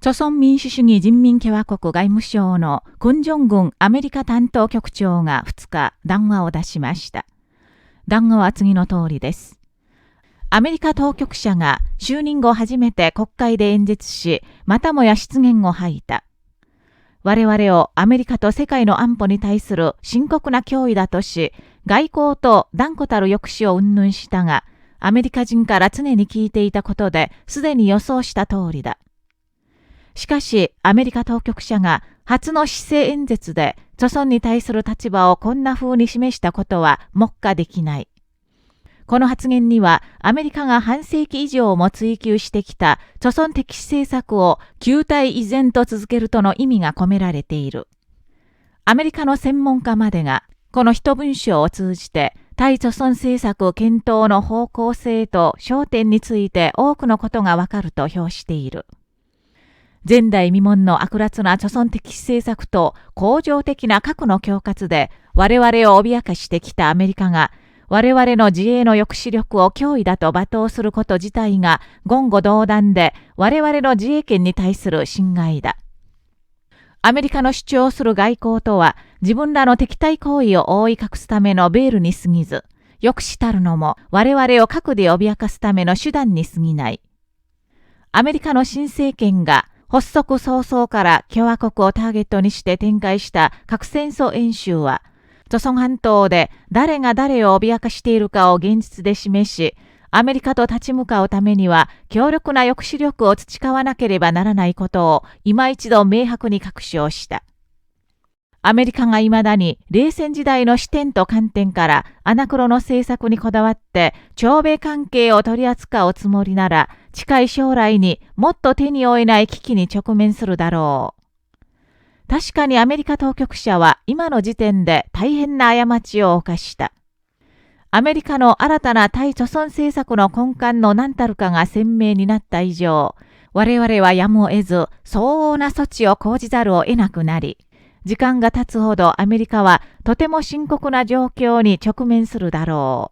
朝鮮民主主義人民共和国外務省のクン・ジョングンアメリカ担当局長が2日談話を出しました。談話は次の通りです。アメリカ当局者が就任後初めて国会で演説し、またもや失言を吐いた。我々をアメリカと世界の安保に対する深刻な脅威だとし、外交と断固たる抑止を云々したが、アメリカ人から常に聞いていたことですでに予想した通りだ。しかし、アメリカ当局者が初の施政演説で、朝鮮に対する立場をこんな風に示したことは目下できない。この発言には、アメリカが半世紀以上も追求してきた朝鮮敵視政策を旧態依然と続けるとの意味が込められている。アメリカの専門家までが、この一文章を通じて、対朝鮮政策検討の方向性と焦点について多くのことがわかると評している。前代未聞の悪辣な朝鮮敵視政策と恒常的な核の恐喝で我々を脅かしてきたアメリカが我々の自衛の抑止力を脅威だと罵倒すること自体が言語道断で我々の自衛権に対する侵害だ。アメリカの主張する外交とは自分らの敵対行為を覆い隠すためのベールに過ぎず、抑止たるのも我々を核で脅かすための手段に過ぎない。アメリカの新政権が発足早々から共和国をターゲットにして展開した核戦争演習は、朝鮮半島で誰が誰を脅かしているかを現実で示し、アメリカと立ち向かうためには強力な抑止力を培わなければならないことを今一度明白に確証した。アメリカが未だに冷戦時代の視点と観点からアナクロの政策にこだわって朝米関係を取り扱うつもりなら、近い将来にもっと手に負えない危機に直面するだろう。確かにアメリカ当局者は今の時点で大変な過ちを犯した。アメリカの新たな対朝鮮政策の根幹の何たるかが鮮明になった以上、我々はやむを得ず相応な措置を講じざるを得なくなり、時間が経つほどアメリカはとても深刻な状況に直面するだろう。